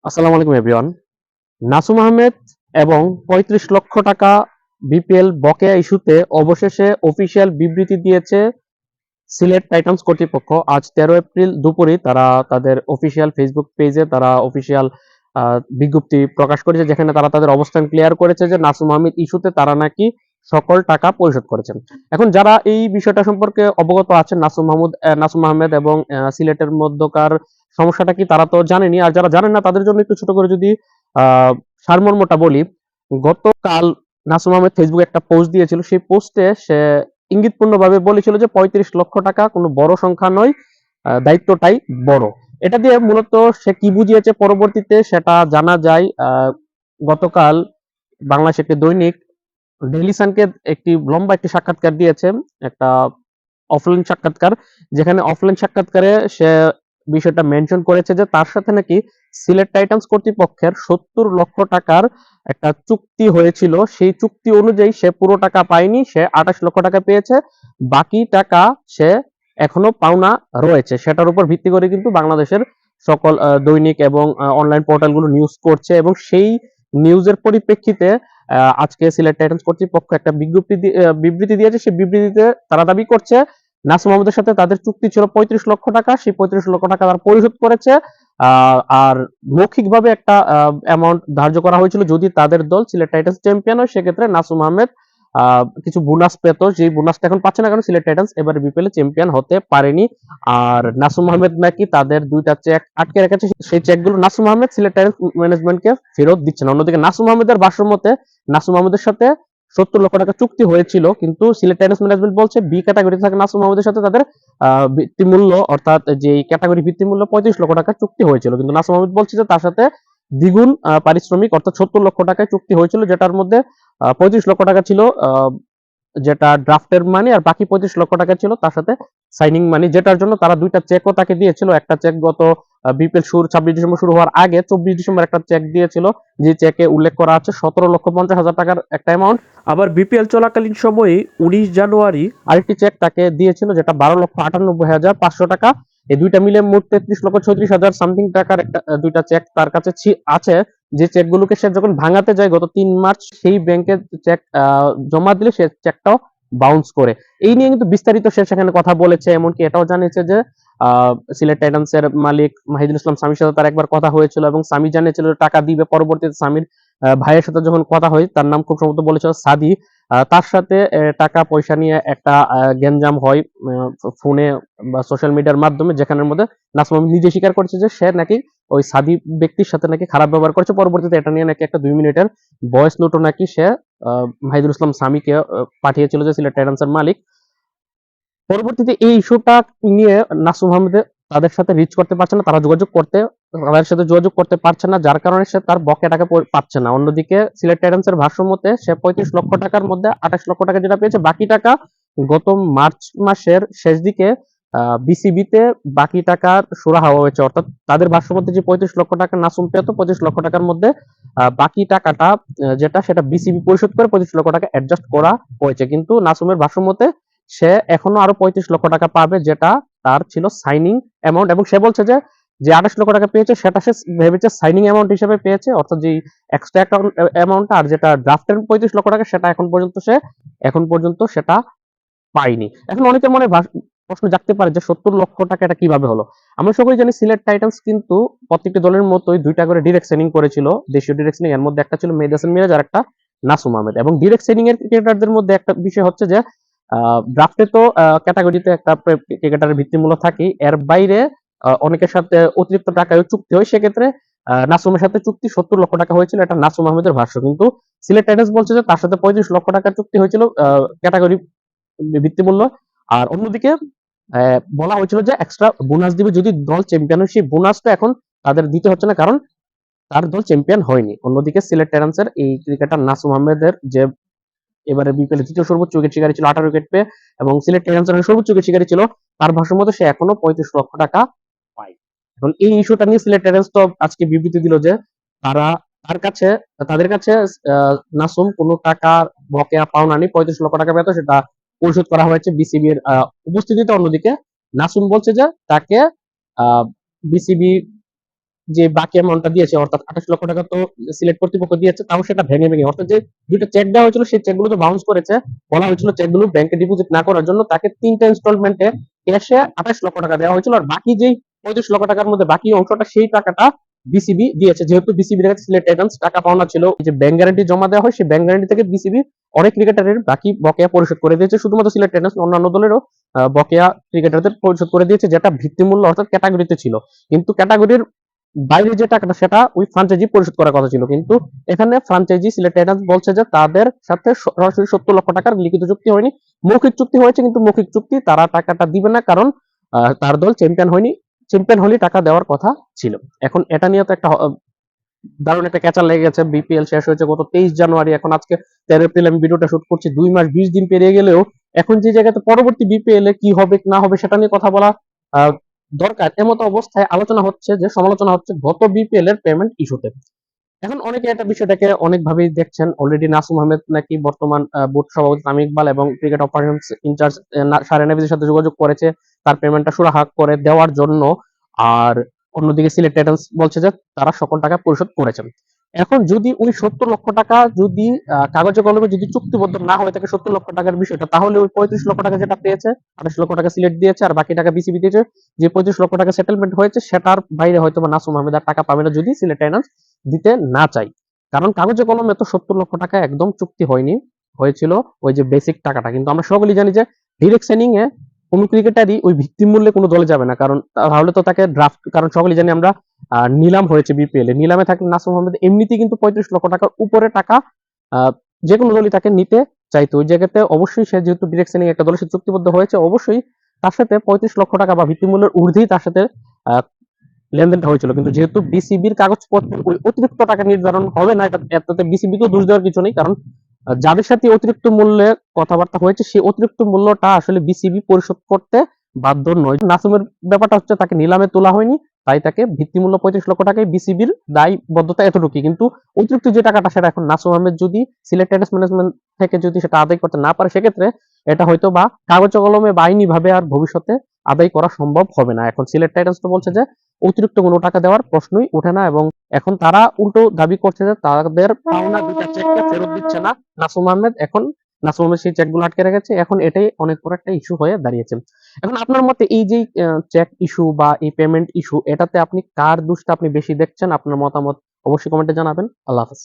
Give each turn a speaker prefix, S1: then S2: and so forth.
S1: আসসালামু আলাইকুম এভরিওয়ান। নাসুম আহমেদ এবং ৩৫ লক্ষ টাকা বিপিএল বকেয়া ইস্যুতে অবশেষে অফিসিয়াল বিবৃতি দিয়েছে সিলেট টাইটান্স কর্তৃপক্ষ। আজ ১৩ এপ্রিল দুপুরে তারা তাদের অফিসিয়াল ফেসবুক পেজে তারা অফিসিয়াল বিজ্ঞপ্তি প্রকাশ করেছে, যেখানে তারা তাদের অবস্থান ক্লিয়ার করেছে যে নাসুম আহমেদ ইস্যুতে তারা নাকি সকল টাকা পরিশোধ করেছেন। এখন যারা এই বিষয়টা সম্পর্কে অবগত আছেন, নাসুম আহমেদ এবং সিলেটের মধ্যকার সমস্যাটা কি তারা তো জানেনি। আর যারা জানেন না তাদের জন্য একটু ছোট করে যদি সারমর্মটা বলি, গতকাল নাসুম আহমেদ ফেসবুকে একটা পোস্ট দিয়েছিল। সেই পোস্টে সে ইঙ্গিতপূর্ণভাবে বলেছিল যে ৩৫ লক্ষ টাকা কোনো বড় সংখ্যা নয়, দায়িত্বটাই বড়। এটা দিয়ে মূলত সে কি বুঝিয়েছে পরবর্তীতে সেটা জানা যায়। গতকাল বাংলাদেশ একটি দৈনিক ডেইলি সানকে একটি লম্বা সাক্ষাৎকার দিয়েছে, একটা অফলাইন সাক্ষাৎকার, যেখানে অফলাইন সাক্ষাৎকারে সে বিষয়টা মেনশন করেছে যে তার সাথে নাকি সিলেট টাইটান্স কর্তৃপক্ষের ৭০ লক্ষ টাকার একটা চুক্তি হয়েছিল। সেই চুক্তি অনুযায়ী সে পুরো টাকা পায়নি, সে ২৮ লক্ষ টাকা পেয়েছে। বাকি টাকা সে এখনো পাওনা রয়েছে। সেটার উপর ভিত্তি করে কিন্তু বাংলাদেশের সকল দৈনিক এবং অনলাইন পোর্টালগুলো নিউজ করছে, এবং সেই নিউজের পরিপ্রেক্ষিতে আজকে সিলেট টাইটান্স কর্তৃপক্ষ একটা বিবৃতি দিয়েছে। সেই বিবৃতিতে তারা দাবি করছে নাসুম আহমেদের সাথে তাদের চুক্তি ছিল ৩৫ লক্ষ টাকা, সেই ৩৫ লক্ষ টাকা তারা পরিশোধ করেছে। আর মৌখিকভাবে একটা অ্যামাউন্ট ধার্য করা হয়েছিল, যদি তাদের দল সিলেট টাইটান্স চ্যাম্পিয়ন হয় সেক্ষেত্রে নাসুম আহমেদ কিছু বোনাস পেত। সেই বোনাসটা এখন পাচ্ছে না, কারণ সিলেট টাইটান্স এবারে বিপিএল চ্যাম্পিয়ন হতে পারেনি। আর নাসুম আহমেদ নাকি তাদের ২টা চেক আটকে রেখেছে, সেই চেকগুলো নাসুম আহমেদ সিলেট টাইটান্স ম্যানেজমেন্টকে ফেরত দিচ্ছে না। অন্যদিকে নাসুম আহমেদের ভাষ্যমতে নাসুম আহমেদের সাথে ৭০ লক্ষ টাকা চুক্তি হয়েছিল, কিন্তু সিলেট টাইটান্স ম্যানেজমেন্ট বলছে বি ক্যাটাগরিতে থাকে নাসুম আহমেদের সাথে তাদের ভিত্তিমূল্য, অর্থাৎ যে ক্যাটাগরি ভিত্তিমূল্য ৩৫ লক্ষ টাকা চুক্তি হয়েছিল, কিন্তু নাসুম আহমেদ বলছে যে তার সাথে দ্বিগুণ পারিশ্রমিক অর্থাৎ ৭০ লক্ষ টাকায় চুক্তি হয়েছিল, যেটার মধ্যে ৩৫ লক্ষ টাকা ছিল যেটা ড্রাফটের মানি, আর বাকি ৩৫ লক্ষ টাকা ছিল তার সাথে সাইনিং মানি, যেটার জন্য তারা ২টা চেকও তাকে দিয়েছিল। একটা চেক গত বিপিএল ২৬ ডিসেম্বর শুরু হওয়ার আগে ২৪ ডিসেম্বর একটা চেক দিয়েছিল, যে চেকে উল্লেখ করা আছে ১৭,৫০,০০০ টাকার একটা অ্যামাউন্ট। আবার বিপিএল চলাকালীন সময়ে ১৯ জানুয়ারি আরেকটি চেক তাকে দিয়েছিল, যেটা ১২,৯৮,৫০০ টাকা। এই দুইটা মিলে মোট ৩৩,৩৬,০০০ সামথিং টাকার একটা দুইটা চেক তার কাছে আছে। যে চেকগুলোকে সে যখন ভাঙাতে যায় গত ৩ মার্চ, সেই ব্যাংকে চেক জমা দিলে সে চেকটাও বাউন্স করে। এই নিয়ে কিন্তু বিস্তারিত সে সেখানে কথা বলেছে, এমনকি এটাও জানিয়েছে যে সিলেট টাইটান্সের মালিক মাহিদুল ইসলাম সামির সাথে তার একবার কথা হয়েছিল, এবং সামি জানিয়েছিল টাকা দিবে। পরবর্তীতে সামির ভাইয়ের সাথে যখন কথা হয়, তার নাম খুব সম্ভবত বলেছিল সাদি, তার সাথে টাকা পয়সা নিয়ে একটা গ্যাঞ্জাম হয় ফোনে বা সোশ্যাল মিডিয়ার মাধ্যমে, যেখানের মধ্যে নাসিম আহমেদ নিজে স্বীকার করেছে যে সে নাকি ওই সাদি ব্যক্তির সাথে নাকি খারাপ ব্যবহার করেছে। পরবর্তীতে এটা নিয়ে নাকি একটা ২ মিনিটের ভয়েস নোটও নাকি সে মাহিদুল ইসলাম সামিকে পাঠিয়েছিল, যে সিলেট টাইটান্সের মালিক। পরবর্তীতে এই ইস্যুটা নিয়ে নাসুম আহমেদ তাদের সাথে রিচ করতে পারছে না, তাদের সাথে যোগাযোগ করতে পারছে না, যার কারণে সে তার বকেয়া টাকা পাচ্ছে না। অন্যদিকে সিলেট টাইটান্সের ভাষ্য মতে সে ৩৫ লক্ষ টাকার মধ্যে ২৮ লক্ষ টাকা যেটা পেয়েছে, বাকি টাকা গত মার্চ মাসের শেষ দিকে বিসিবিতে বাকি টাকা সুরাহা হয়েছে। অর্থাৎ তাদের ভাষ্য মতে যে ৩৫ লক্ষ টাকা নাসুম পেত, ২৫ লক্ষ টাকার মধ্যে বাকি টাকাটা যেটা সেটা বিসিবি পরিশোধ করে ২৫ লক্ষ টাকা অ্যাডজাস্ট করা হয়েছে। কিন্তু নাসুমের ভাষ্য মতে সে এখনো আরো ৩৫ লক্ষ টাকা পাবে, যেটা তার ছিল সাইনিং অ্যামাউন্ট, এবং সে বলছে যে ২৮ লক্ষ টাকা পেয়েছে সেটা সে ভেবেছে সাইনিং অ্যামাউন্ট হিসেবে পেয়েছে, অর্থাৎ যে এক্সট্রা অ্যামাউন্টটা, আর যেটা ড্রাফটের ৩৫ লক্ষ টাকা সেটা এখন পর্যন্ত সেটা পাইনি। এখন অনেকের মনে প্রশ্ন জাগতে পারে যে ৭০ লক্ষ টাকা এটা কিভাবে হলো। আমরা সকলেই জানি সিলেট টাইটান্স কিন্তু প্রত্যেকটি দলের মতোই ২টা করে ডিরেক্ট সাইনিং করেছিল, দেশীয় ডিরেক্ট সাইনিং। এর মধ্যে একটা ছিল মেহেদী হাসান মিরাজ, আর একটা নাসুম আহমেদ। এবং ডিরেক্ট সাইনিং এর ক্রিকেটারদের মধ্যে একটা বিষয় হচ্ছে যে ড্রাফটে তো ক্যাটাগরিতে একটা ক্রিকেটারের ভিত্তিমূল্য থাকে, এর বাইরে অনেকের সাথে অতিরিক্ত টাকায় চুক্তি হয়। সেক্ষেত্রে নাসুমের সাথে চুক্তি ৭০ লক্ষ টাকা হয়েছিল, এটা নাসুম আহমেদের ভাষ্য। কিন্তু সিলেট টাইটান্স বলছে যে তার সাথে ৩৫ লক্ষ টাকার চুক্তি হয়েছিল ক্যাটাগরি ভিত্তিমূল্য। আর অন্যদিকে বলা হয়েছিল যে এক্সট্রা বোনাস দিবে যদি দল চ্যাম্পিয়ন হয়, সেই বোনাসটা এখন তাদের দিতে হচ্ছে না, কারণ তার দল চ্যাম্পিয়ন হয়নি। অন্যদিকে সিলেট টাইটান্সের এই ক্রিকেটার নাসুম আহমেদের যে এবারে বিপিএল তৃতীয় সর্বোচ্চ উইকেট শিকারী ছিল ১৮ উইকেট পেয়ে, এবং সিলেট টাইটান্সের সর্বোচ্চ উইকেট শিকারী ছিল, তার ভাষ্য মতো সে এখনো ৩৫ লক্ষ টাকা পায়। এখন এই ইস্যুটা নিয়ে সিলেট টাইটান্স তো আজকে বিবৃতি দিল যে তারা তাদের কাছে নাসুম কোনো টাকা বকেয়া পাওনা নেই, ৩৫ লক্ষ টাকা পেত, সেটা পরিশোধ করা হয়েছে বিসিবির উপস্থিতিতে। অন্যদিকে নাসুম বলছে যে তাকে বিসিবি যে বাকি অ্যামাউন্টটা দিয়েছে অর্থাৎ 28 লক্ষ টাকা তো সিলেট কর্তৃপক্ষ দিয়েছে, তাও সেটা ভেঙে ভেঙে, অর্থাৎ যে দুইটা চেক দেওয়া হয়েছিল সেই চেকগুলো তো বাউন্স করেছে। বলা হয়েছিল চেকগুলো ব্যাংকে ডিপোজিট না করার জন্য, তাকে 3টা ইনস্টলমেন্টে ক্যাশে 28 লক্ষ টাকা দেওয়া হয়েছিল, আর বাকি যেই 35 লক্ষ টাকার মধ্যে বাকি অংশটা সেই টাকাটা বিসিবি দিয়েছে। যেহেতু বিসিবির কাছে সিলেট টাইটান্স টাকা পাওনা ছিল, যে ব্যাংক গ্যারান্টি জমা দেওয়া হয় সেই ব্যাংক গ্যারান্টি থেকে বিসিবি অনেক ক্রিকেটারের বাকি বকেয়া পরিশোধ করে দিয়েছে। শুধুমাত্র সিলেট টাইটান্স, অন্যান্য দলেরও বকেয়া ক্রিকেটারদের পরিশোধ করে দিয়েছে, যেটা ভিত্তিমূল্য অর্থাৎ ক্যাটাগরিতে ছিল। কিন্তু ক্যাটাগরির বাইরে যে টাকাটা সেটা ওই ফ্রাঞ্চাইজি পরিশোধ করার কথা ছিল, কিন্তু এখানে ফ্রাঞ্চাইজি সিলেট টাইটান্স বলছে যে তাদের সাথে সরাসরি 70 লক্ষ টাকার লিখিত চুক্তি হয়নি, মৌখিক চুক্তি হয়েছে, কিন্তু মৌখিক চুক্তি তারা টাকাটা দিবে না, কারণ তার দল চ্যাম্পিয়ন হয়নি, চ্যাম্পিয়ন হলে টাকা দেওয়ার কথা ছিল। এখন এটা নিয়ে তো একটা দারুণ একটা ক্যাচার লেগে গেছে। বিপিএল শেষ হয়েছে গত 23 জানুয়ারি, এখন আজকে 13 এপ্রিল আমি ভিডিওটা শুট করছি, 2 মাস 20 দিন পেরিয়ে গেলেও এখন যে জায়গাতে পরবর্তী বিপিএল এ কি হবে না হবে সেটা নিয়ে কথা বলা দরকার, এমতো অবস্থায় আলোচনা হচ্ছে, যে সমালোচনা হচ্ছে গত বিপিএল এর পেমেন্ট ইস্যুতে। এখন অনেকে এটা বিষয়টাকে অনেকভাবেই দেখছেন। অলরেডি নাসুম আহমেদ নাকি বর্তমান বোর্ড সভাপতি তামিম ইকবাল এবং ক্রিকেট অপারেশনস ইনচার্জ সারেন নাফিসের সাথে যোগাযোগ করেছে তার পেমেন্টটা সুরাহা করে দেওয়ার জন্য। আর অন্যদিকে সিলেট টাইটান্স বলছে যে তারা সকল টাকা পরিশোধ করেছেন। এখন যদি ওই 70 লক্ষ টাকা যদি কাগজে কলমে যদি চুক্তিবদ্ধ না হয়ে থাকে 70 লক্ষ টাকার বিষয়টা, তাহলে ওই 35 লক্ষ টাকা যেটা পেয়েছে, 28 লক্ষ টাকা সিলেট দিয়েছে আর বাকি টাকা বিসিবি দিয়েছে, যে 35 লক্ষ টাকা সেটেলমেন্ট হয়েছে সেটার বাইরে হয়তো বা নাসুম আহমেদ আর টাকা পাবে না যদি সিলেট টাইটান্স দিতে না চাই। কারণ কাগজে কলমে তো 70 লক্ষ টাকা একদম চুক্তি হয়নি, হয়েছিল ওই যে বেসিক টাকাটা। কিন্তু আমরা সকলেই জানি যে ডিরেক্ট সেনিং এ কোন ক্রিকেটারই ওই ভিত্তিমূল্যে কোনো দলে যাবে না, কারণ তাহলে তো তাকে ড্রাফট, কারণ সকলেই জানি আমরা নিলাম হয়েছে বিপিএল এ, নিলামে থাকলে নাসুম আহমেদ এমনিতেই কিন্তু 35 লক্ষ টাকার উপরে টাকা যে কোনো দলই তাকে নিতে চাইতো। ওই জায়গাতে অবশ্যই সে যেহেতু ডিরেক্ট সেনিং একটা দলের সাথে চুক্তিবদ্ধ হয়েছে, অবশ্যই তার সাথে 35 লক্ষ টাকা বা ভিত্তিমূল্যের ঊর্ধ্বেই তার সাথে লেনদেনটা হয়েছিল। কিন্তু যেহেতু বিসিবির কাগজপত্রে ওই অতিরিক্ত টাকা নির্ধারণ হবে না, এটাতে বিসিবিকেও দোষ দেওয়ার কিছু নেই, কারণ যাদের সাথে অতিরিক্ত মূল্যে কথাবার্তা হয়েছে সেই অতিরিক্ত মূল্যটা আসলে বিসিবি পরিশোধ করতে বাধ্য নয়। নাসুমের ব্যাপারটা হচ্ছে তাকে নিলামে তোলা হয়নি, তাই তাকে ভিত্তিমূল্য 35 লক্ষ টাকায় বিসিবির দায়বদ্ধতা এতটুকুই। কিন্তু অতিরিক্ত যে টাকাটা সেটা এখন নাসুম আহমেদ যদি সিলেট টাইটান্স ম্যানেজমেন্ট থেকে যদি সেটা আদায় করতে না পারে, সেক্ষেত্রে এটা হয়তো বা কাগজে কলমে বা আইনি ভাবে আর ভবিষ্যতে আদায় করা সম্ভব হবে না। এখন সিলেট টাইটান্স তো বলছে যে অতিরিক্ত কোনো টাকা দেওয়ার প্রশ্নই ওঠে না, এবং এখন তারা উল্টো দাবি করছে যে তাদের পাওনা দুইটা চেককে ফেরত দিচ্ছে না নাসুম আহমেদ। এখন নাসুম আহমেদ সেই চেকগুলো আটকে রেখেছে, এখন এটাই অনেক বড় একটা ইস্যু হয়ে দাঁড়িয়েছে। এখন আপনার মতে এই যে চেক ইস্যু বা এই পেমেন্ট ইস্যু, এটাতে আপনি কার দোষটা আপনি বেশি দেখছেন? আপনার মতামত অবশ্যই কমেন্টে জানাবেন। আল্লাহ হাফেজ।